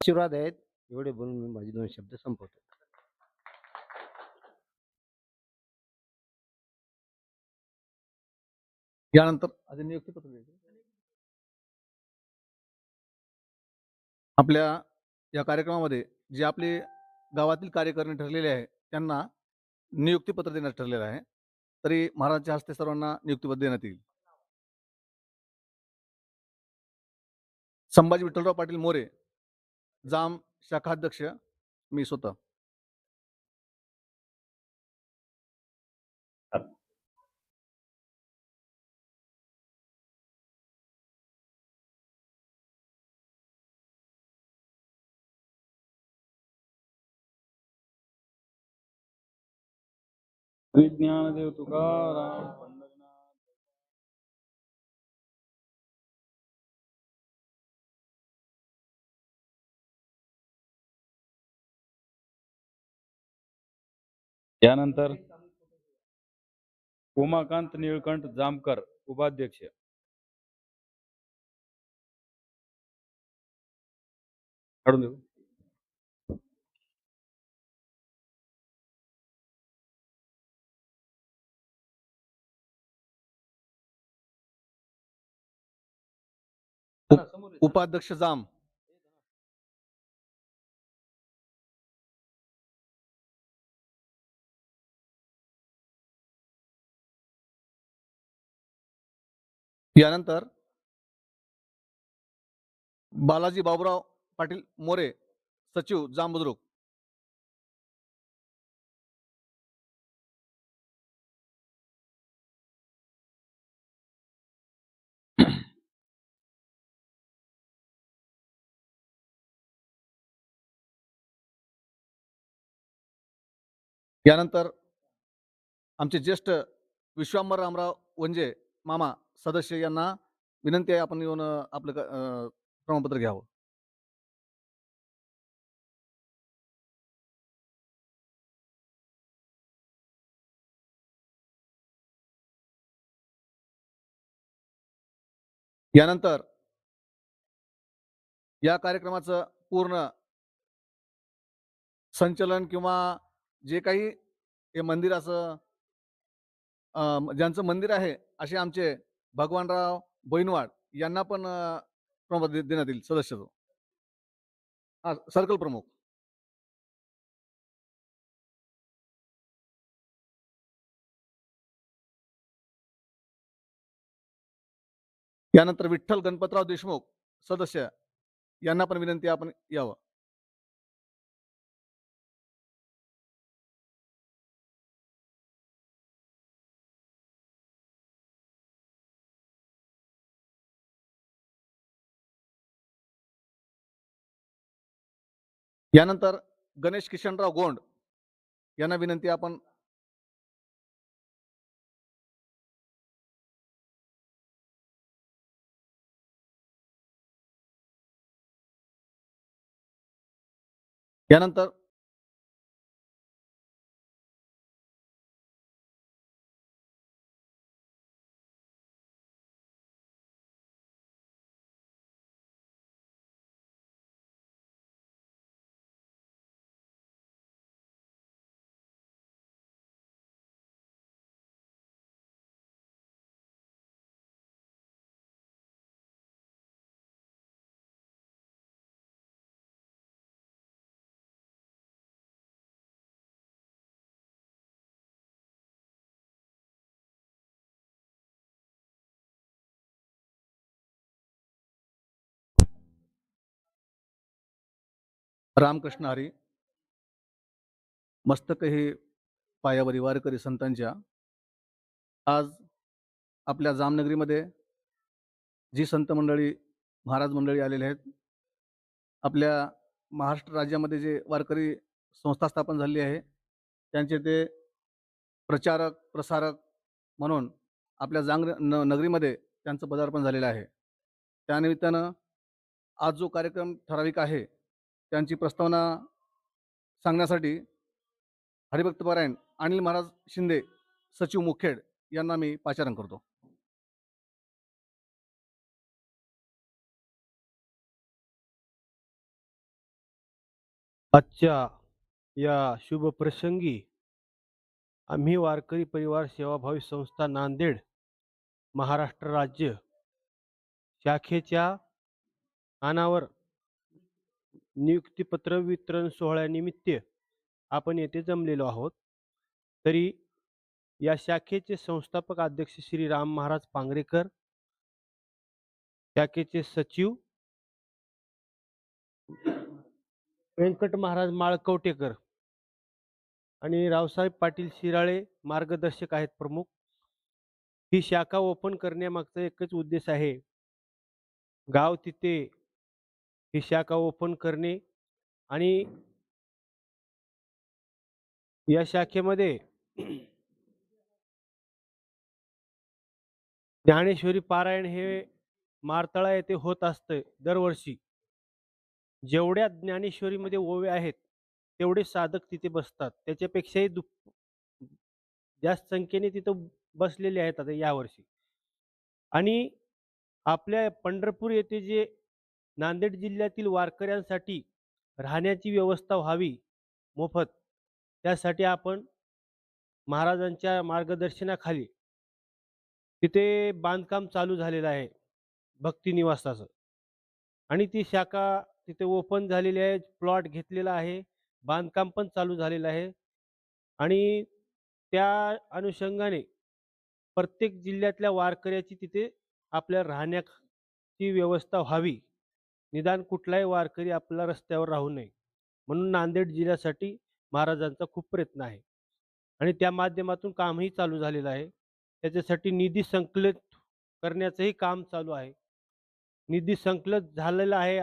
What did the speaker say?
आशीर्वाद आहेत. एवढे बोलून मी माझे 2 शब्द संपवतो. यानंतर आधी नियुक्तीपत्र द्यायचं. आपल्या या कार्यक्रमामध्ये जे आपले गावातील कार्यकर्ते ठरलेले आहे त्यांना नियुक्तीपत्र देण्यात ठरलेलं आहे. तरी महाराजांच्या हस्ते सर्वांना नियुक्तीपत्र देण्यात येईल. संभाजी विठ्ठलराव पाटील मोरे, जाम शाखाध्यक्ष, मी स्वतः. विज्ञानदेव तुकाराम पंढरीनाथ. यानंतर उमाकांत निळकंठ जामकर, उपाध्यक्ष. काढून देऊ. उपाध्यक्ष जाम. यानंतर बालाजी बाबूराव पाटील मोरे, सचिव, जाम बुद्रुक. यानंतर आमचे ज्येष्ठ विश्वांबर रामराव वंजे मामा सदस्य यांना विनंती आहे आपण येऊन आपलं प्रमाणपत्र घ्यावं. यानंतर या कार्यक्रमाचं पूर्ण संचलन किंवा जे काही हे मंदिराचं ज्यांचं मंदिर आहे असे आमचे भगवानराव बैनवाड यांना पण प्रमाणपत्र देण्यात येईल सदस्य. हा, सर्कल प्रमुख. यानंतर विठ्ठल गणपतराव देशमुख सदस्य यांना पण विनंती आपण यावं. यानंतर गणेश किशनराव गोंड यांना विनंती आपण. यानंतर रामकृष्ण हरी. मस्तक हे पायावरी वारकरी संतांच्या. आज आपल्या जामनगरीमध्ये जी संत मंडळी महाराज मंडळी आलेले आहेत, आपल्या महाराष्ट्र राज्यामध्ये जे वारकरी संस्था स्थापन झाली आहे त्यांचे ते प्रचारक प्रसारक म्हणून आपल्या नगरीमध्ये त्यांचं पदार्पण झालेलं आहे. त्यानिमित्तानं आज जो कार्यक्रम ठराविक आहे त्यांची प्रस्तावना सांगण्यासाठी हरिभक्तपरायण अनिल महाराज शिंदे, सचिव मुखेड यांना मी पाचारण करतो. आजच्या या शुभ प्रसंगी आम्ही वारकरी परिवार सेवाभावी संस्था नांदेड महाराष्ट्र राज्य शाखेच्या अनावर नियुक्तीपत्र वितरण सोहळ्यानिमित्त आपण येथे जमलेलो आहोत. तरी या शाखेचे संस्थापक अध्यक्ष श्री राम महाराज पांगरेकर, शाखेचे सचिव व्यंकट महाराज माळकवटेकर आणि रावसाहेब पाटील शिराळे मार्गदर्शक आहेत प्रमुख. ही शाखा ओपन करण्यामागचा एकच उद्देश आहे, गाव तिथे ही शाखा ओपन करणे आणि या शाखेमध्ये ज्ञानेश्वरी पारायण हे मारतळा येथे होत असतं दरवर्षी. जेवढ्या ज्ञानेश्वरीमध्ये ओव्या आहेत तेवढे साधक तिथे बसतात, त्याच्यापेक्षाही जास्त संख्येने तिथं बसलेले आहेत आता यावर्षी. आणि आपल्या पंढरपूर येथे जे नांदेड जिल्ह्यातील वारकऱ्यांसाठी राहण्याची व्यवस्था व्हावी मोफत, त्यासाठी आपण महाराजांच्या मार्गदर्शनाखाली तिथे बांधकाम चालू झालेलं आहे भक्ती निवासाचं. आणि ती शाखा तिथे ओपन झालेली आहे, प्लॉट घेतलेला आहे, बांधकाम पण चालू झालेलं आहे. आणि त्या अनुषंगाने प्रत्येक जिल्ह्यातल्या वारकऱ्याची तिथे आपल्या राहण्याची व्यवस्था व्हावी, निदान कुठलाही वारकरी आपला रस्त्यावर राहू नये, म्हणून नांदेड जिल्ह्यासाठी महाराजांचा खूप प्रयत्न आहे. आणि त्या माध्यमातून कामही चालू झालेलं आहे. त्याच्यासाठी निधी संकलित करण्याचंही काम चालू आहे. निधी संकलित झालेला आहे.